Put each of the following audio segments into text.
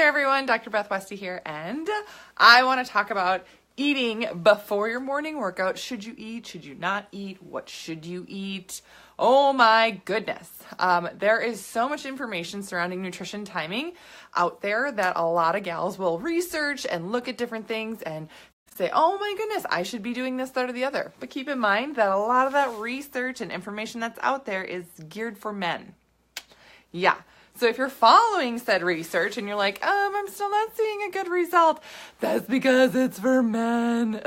there, everyone. Dr. Beth Westy here, and I want to talk about eating before your morning workout. Should you eat? Should you not eat? What should you eat? Oh my goodness. There is so much information surrounding nutrition timing out there that a lot of gals will research and look at different things and say, oh my goodness, I should be doing this, that, or the other. But keep in mind that a lot of that research and information that's out there is geared for men. Yeah. So if you're following said research and you're like, I'm still not seeing a good result, that's because it's for men.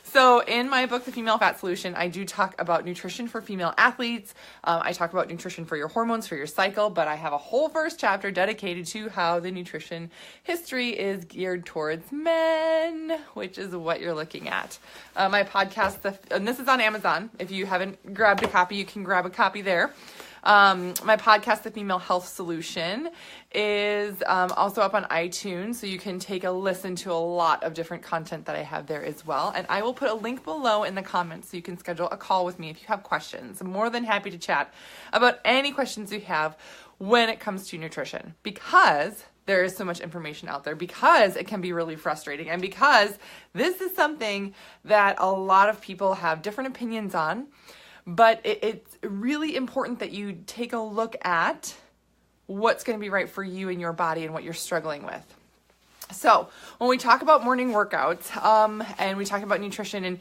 So in my book, The Female Fat Solution, I do talk about nutrition for female athletes. I talk about nutrition for your hormones, for your cycle, but I have a whole first chapter dedicated to how the nutrition history is geared towards men, which is what you're looking at. My podcast, and this is on Amazon. If you haven't grabbed a copy, you can grab a copy there. My podcast, The Female Health Solution, is also up on iTunes, so you can take a listen to a lot of different content that I have there as well. And I will put a link below in the comments so you can schedule a call with me if you have questions. I'm more than happy to chat about any questions you have when it comes to nutrition, because there is so much information out there, because it can be really frustrating, and because this is something that a lot of people have different opinions on. But it's really important that you take a look at what's going to be right for you and your body and what you're struggling with. So when we talk about morning workouts, and we talk about nutrition and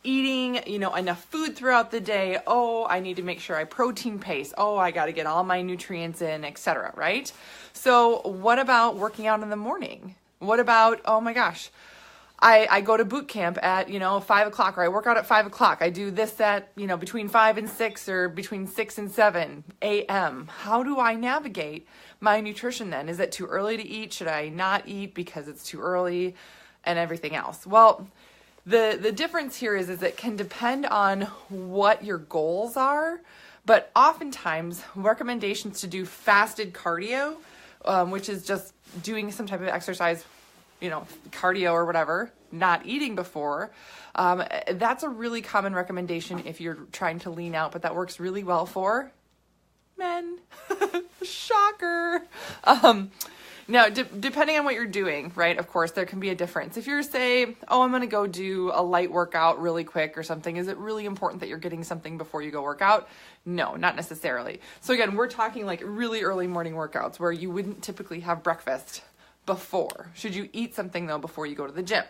eating, enough food throughout the day, I need to make sure I protein pace, I got to get all my nutrients in, etc., right? So what about working out in the morning? What about, oh my gosh, I go to boot camp at, 5 o'clock, or I work out at 5 o'clock. I do this at, between 5 and 6 or between 6 and 7 a.m. How do I navigate my nutrition then? Is it too early to eat? Should I not eat because it's too early and everything else? Well, the difference here is it can depend on what your goals are, but oftentimes recommendations to do fasted cardio, which is just doing some type of exercise, cardio or whatever, not eating before. That's a really common recommendation if you're trying to lean out, but that works really well for men. Shocker. Now, depending on what you're doing, right? Of course, there can be a difference. If you're I'm going to go do a light workout really quick or something, is it really important that you're getting something before you go work out? No, not necessarily. So again, we're talking like really early morning workouts where you wouldn't typically have breakfast before. Should you eat something though before you go to the gym?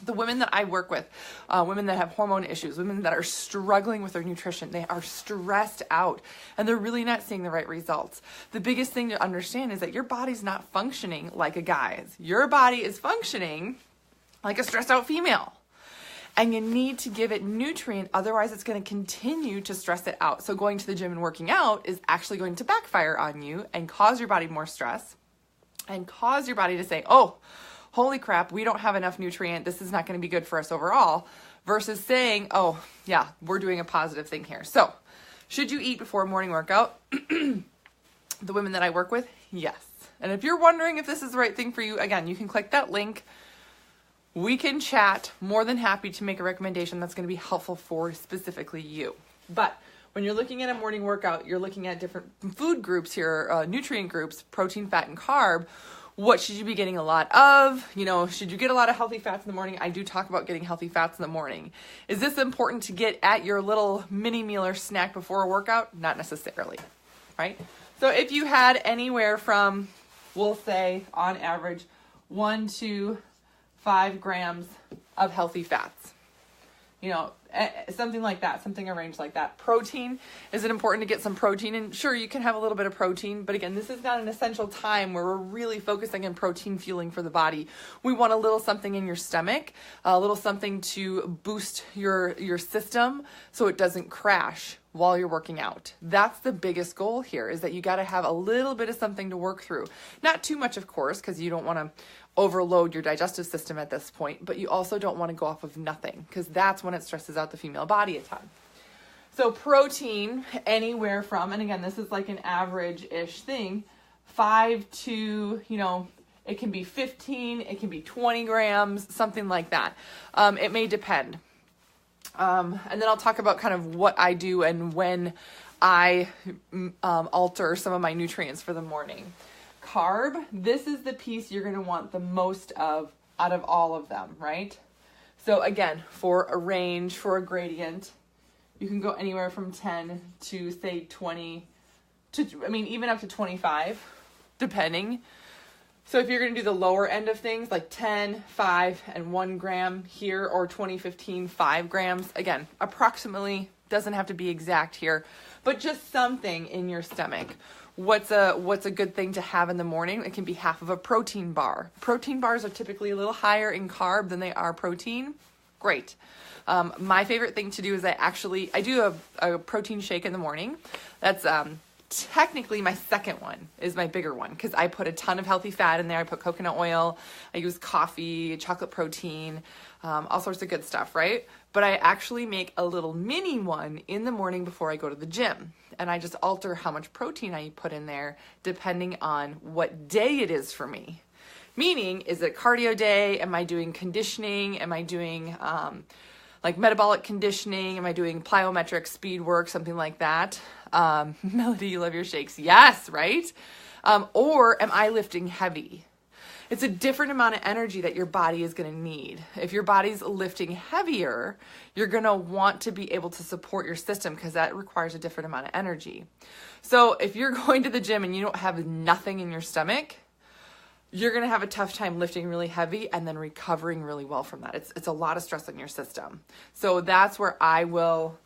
The women that I work with, women that have hormone issues, women that are struggling with their nutrition, they are stressed out and they're really not seeing the right results. The biggest thing to understand is that your body's not functioning like a guy's. Your body is functioning like a stressed out female. And you need to give it nutrient, otherwise it's going to continue to stress it out. So going to the gym and working out is actually going to backfire on you and cause your body more stress and cause your body to say, holy crap, we don't have enough nutrient. This is not going to be good for us overall, versus saying, we're doing a positive thing here. So should you eat before a morning workout? The women that I work with, yes. And if you're wondering if this is the right thing for you, again, you can click that link. We can chat. More than happy to make a recommendation that's going to be helpful for specifically you. But when you're looking at a morning workout, you're looking at different food groups here, nutrient groups, protein, fat, and carb. What should you be getting a lot of? Should you get a lot of healthy fats in the morning? I do talk about getting healthy fats in the morning. Is this important to get at your little mini meal or snack before a workout? Not necessarily, right? So if you had anywhere from, we'll say on average, 1 to 5 grams of healthy fats, something like that, something arranged like that. Protein, is it important to get some protein? And sure, you can have a little bit of protein, but again, this is not an essential time where we're really focusing on protein fueling for the body. We want a little something in your stomach, a little something to boost your system so it doesn't crash while you're working out. That's the biggest goal here, is that you got to have a little bit of something to work through. Not too much, of course, because you don't want to overload your digestive system at this point, but you also don't want to go off of nothing, because that's when it stresses out the female body a ton. So protein, anywhere from, and again, this is like an average-ish thing, 5 to, it can be 15, it can be 20 grams, something like that. It may depend. And then I'll talk about kind of what I do and when I alter some of my nutrients for the morning. carb, this is the piece you're going to want the most of out of all of them, right? So again, for a range, for a gradient, you can go anywhere from 10 to say 20 to, I mean, even up to 25, depending. So if you're going to do the lower end of things like 10, 5, and 1 gram here, or 20, 15, 5 grams, again, approximately, doesn't have to be exact here, but just something in your stomach. What's a good thing to have in the morning? It can be half of a protein bar. Protein bars are typically a little higher in carb than they are protein. Great. My favorite thing to do is I do a protein shake in the morning. That's technically my second one is my bigger one, because I put a ton of healthy fat in there. I put coconut oil, I use coffee, chocolate protein, all sorts of good stuff, right? But I actually make a little mini one in the morning before I go to the gym. And I just alter how much protein I put in there depending on what day it is for me. Meaning, is it cardio day? Am I doing conditioning? Am I doing like metabolic conditioning? Am I doing plyometric speed work, something like that? Melody, you love your shakes. Yes, right? Or am I lifting heavy? It's a different amount of energy that your body is going to need. If your body's lifting heavier, you're going to want to be able to support your system, because that requires a different amount of energy. So if you're going to the gym and you don't have nothing in your stomach, you're going to have a tough time lifting really heavy and then recovering really well from that. It's a lot of stress on your system. So that's where I will,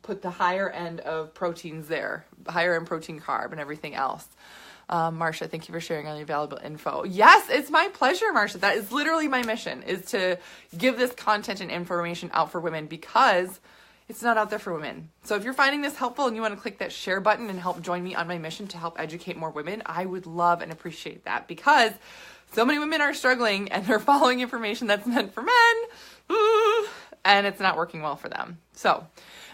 put the higher end of proteins there, higher end protein, carb, and everything else. Marsha, thank you for sharing all your valuable info. Yes, it's my pleasure, Marsha. That is literally my mission, is to give this content and information out for women, because it's not out there for women. So if you're finding this helpful and you want to click that share button and help join me on my mission to help educate more women, I would love and appreciate that, because so many women are struggling and they're following information that's meant for men, and it's not working well for them.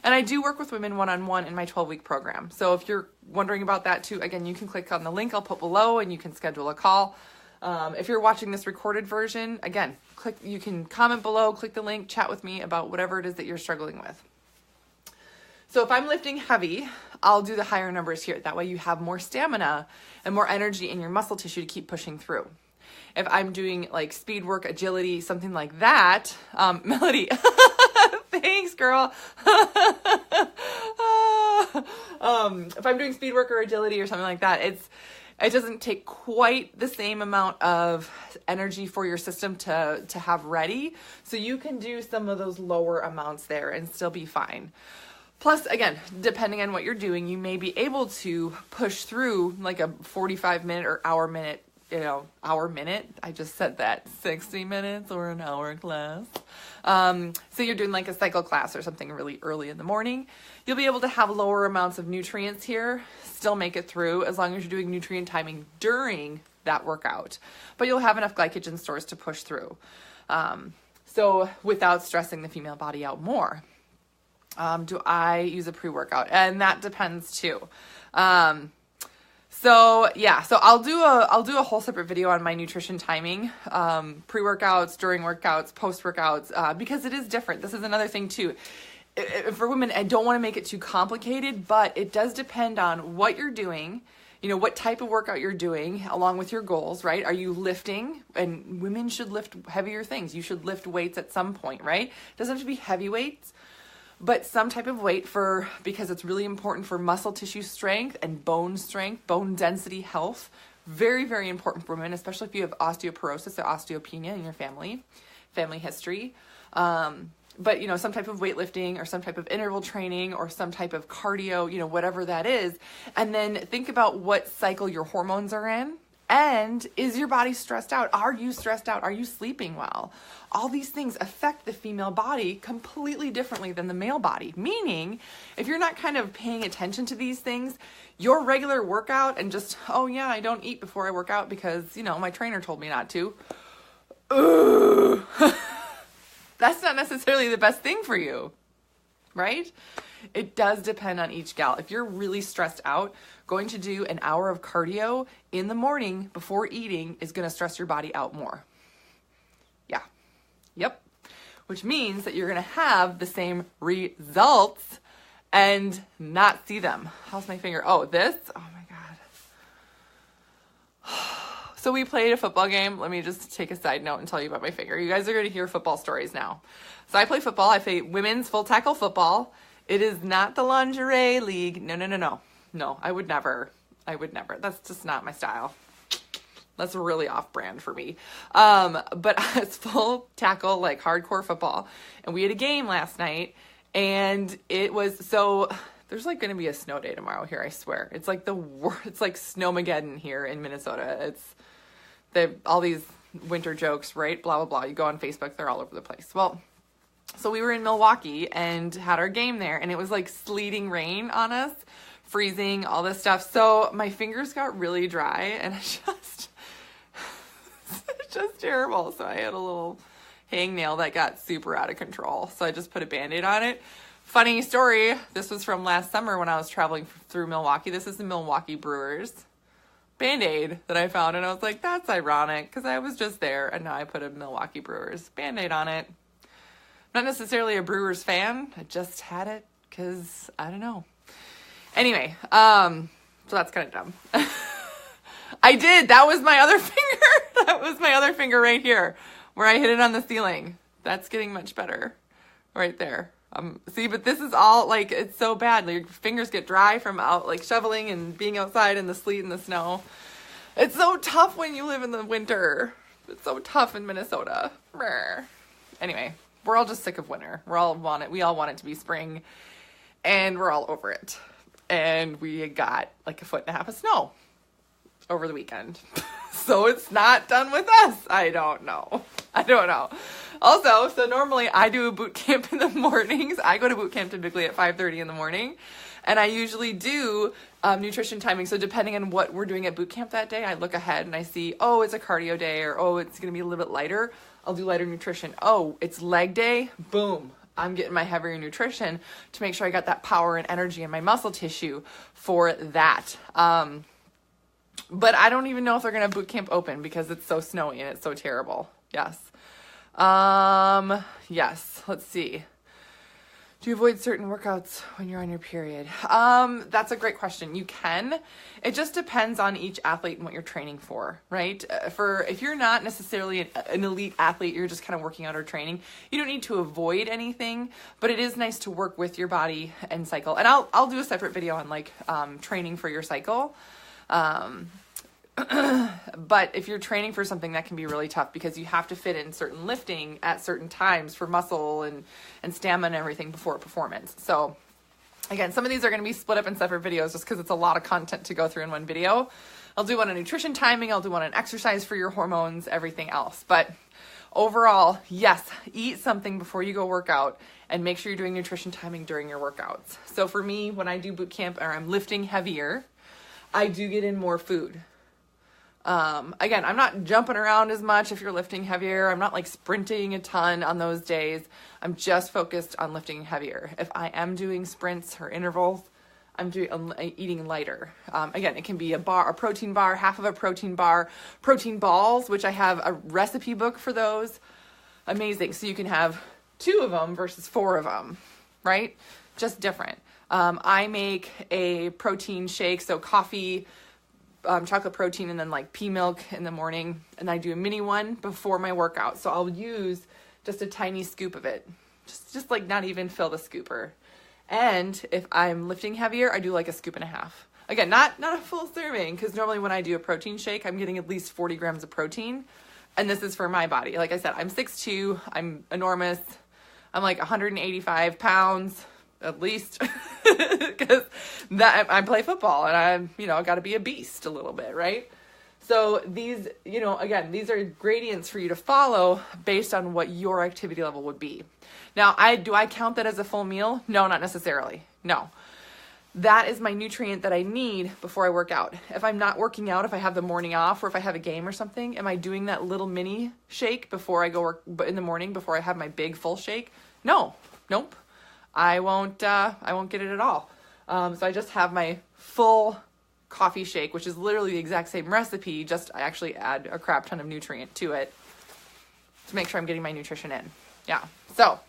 And I do work with women one-on-one in my 12-week program. So if you're wondering about that too, again, you can click on the link I'll put below and you can schedule a call. If you're watching this recorded version, again, you can comment below, click the link, chat with me about whatever it is that you're struggling with. So if I'm lifting heavy, I'll do the higher numbers here. That way you have more stamina and more energy in your muscle tissue to keep pushing through. If I'm doing like speed work, agility, something like that, Melody, thanks, girl. If I'm doing speed work or agility or something like that, it doesn't take quite the same amount of energy for your system to have ready. So you can do some of those lower amounts there and still be fine. Plus, again, depending on what you're doing, you may be able to push through like a 45-minute or hour-minute, hour-minute. I just said that, 60 minutes or an hour class. So you're doing like a cycle class or something really early in the morning. You'll be able to have lower amounts of nutrients here, still make it through, as long as you're doing nutrient timing during that workout. But you'll have enough glycogen stores to push through. So without stressing the female body out more. Do I use a pre-workout? And that depends too. So I'll do a whole separate video on my nutrition timing, pre-workouts, during workouts, post-workouts, because it is different. This is another thing too. For women, I don't want to make it too complicated, but it does depend on what you're doing, what type of workout you're doing, along with your goals, right? Are you lifting? And women should lift heavier things. You should lift weights at some point, right? It doesn't have to be heavy weights, but some type of weight because it's really important for muscle tissue strength and bone strength, bone density health. Very, very important for women, especially if you have osteoporosis or osteopenia in your family history. But, some type of weightlifting or some type of interval training or some type of cardio, whatever that is. And then think about what cycle your hormones are in. And is your body stressed out? Are you stressed out? Are you sleeping well? All these things affect the female body completely differently than the male body. Meaning, if you're not kind of paying attention to these things, your regular workout and just, I don't eat before I work out because, my trainer told me not to. That's not necessarily the best thing for you, right? It does depend on each gal. If you're really stressed out, going to do an hour of cardio in the morning before eating is going to stress your body out more. Yeah. Yep. Which means that you're going to have the same results and not see them. How's my finger? Oh, this? Oh my God. So we played a football game. Let me just take a side note and tell you about my finger. You guys are going to hear football stories now. So I play football. I play women's full tackle football. It is not the lingerie league. No. No, I would never. That's just not my style. That's really off brand for me. But it's full tackle, like hardcore football. And we had a game last night, and it was so. There's like going to be a snow day tomorrow here, I swear. It's like it's like Snowmageddon here in Minnesota. All these winter jokes, right? Blah, blah, blah. You go on Facebook, they're all over the place. Well, so we were in Milwaukee and had our game there, and it was like sleeting rain on us, freezing, all this stuff. So my fingers got really dry, and it's just terrible. So I had a little hangnail that got super out of control. So I just put a Band-Aid on it. Funny story, this was from last summer when I was traveling through Milwaukee. This is the Milwaukee Brewers Band-Aid that I found, and I was like, that's ironic, because I was just there, and now I put a Milwaukee Brewers Band-Aid on it. Not necessarily a Brewers fan, I just had it, because, I don't know. Anyway, so that's kind of dumb. I did, that was my other finger. That was my other finger right here, where I hit it on the ceiling. That's getting much better, right there. See, but this is all, like, it's so bad. Your fingers get dry from like shoveling and being outside in the sleet and the snow. It's so tough when you live in the winter. It's so tough in Minnesota. Anyway, we're all just sick of winter. We all want it to be spring, and we're all over it. And we got like 1.5 feet of snow over the weekend. So it's not done with us. I don't know. Also, so normally I do a boot camp in the mornings. I go to boot camp typically at 5:30 in the morning, and I usually do nutrition timing. So depending on what we're doing at boot camp that day, I look ahead and I see, oh, it's a cardio day, or oh, it's going to be a little bit lighter. I'll do lighter nutrition. Oh, it's leg day. Boom. I'm getting my heavier nutrition to make sure I got that power and energy in my muscle tissue for that. But I don't even know if they're going to boot camp open because it's so snowy and it's so terrible. Yes. Yes. Let's see. Do you avoid certain workouts when you're on your period? That's a great question. You can. It just depends on each athlete and what you're training for, right? If you're not necessarily an elite athlete, you're just kind of working out or training, you don't need to avoid anything, but it is nice to work with your body and cycle. And I'll do a separate video on like training for your cycle. But if you're training for something, that can be really tough because you have to fit in certain lifting at certain times for muscle and stamina and everything before performance. So again, some of these are going to be split up in separate videos just because it's a lot of content to go through in one video. I'll do one on nutrition timing. I'll do one on exercise for your hormones, everything else. But overall, yes, eat something before you go work out and make sure you're doing nutrition timing during your workouts. So for me, when I do boot camp or I'm lifting heavier, I do get in more food. Again, I'm not jumping around as much if you're lifting heavier. I'm not like sprinting a ton on those days. I'm just focused on lifting heavier. If I am doing sprints or intervals, I'm eating lighter. Again, it can be a protein bar, half of a protein bar, protein balls, which I have a recipe book for those. Amazing. So you can have 2 of them versus 4 of them, right? Just different. I make a protein shake, so coffee, chocolate protein, and then like pea milk in the morning, and I do a mini one before my workout. So I'll use just a tiny scoop of it, just like not even fill the scooper. And if I'm lifting heavier, I do like a 1.5 scoops. Again, not a full serving, because normally when I do a protein shake, I'm getting at least 40 grams of protein, and this is for my body. Like I said, I'm 6'2", I'm enormous, I'm like 185 pounds. At least, because I play football and I'm, got to be a beast a little bit, right? So these, again, these are gradients for you to follow based on what your activity level would be. Now, do I count that as a full meal? No, not necessarily. No. That is my nutrient that I need before I work out. If I'm not working out, if I have the morning off or if I have a game or something, am I doing that little mini shake before I go work in the morning before I have my big full shake? No. Nope. I won't get it at all. So I just have my full coffee shake, which is literally the exact same recipe, just I actually add a crap ton of nutrient to it to make sure I'm getting my nutrition in. Yeah. So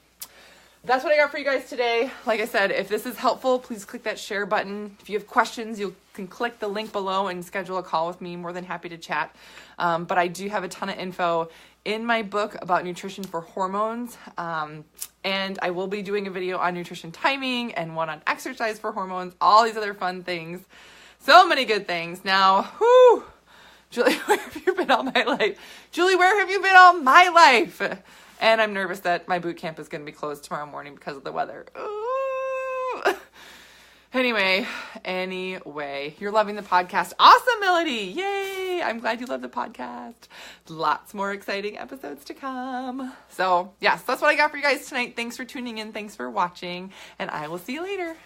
that's what I got for you guys today. Like I said, if this is helpful, please click that share button. If you have questions, you can click the link below and schedule a call with me. More than happy to chat. But I do have a ton of info in my book about nutrition for hormones. And I will be doing a video on nutrition timing and one on exercise for hormones, all these other fun things. So many good things. Now, whoo, Julie, where have you been all my life? Julie, where have you been all my life? And I'm nervous that my boot camp is going to be closed tomorrow morning because of the weather. Ooh. Anyway, you're loving the podcast. Awesome, Melody. Yay. I'm glad you love the podcast. Lots more exciting episodes to come. So yes, that's what I got for you guys tonight. Thanks for tuning in. Thanks for watching. And I will see you later.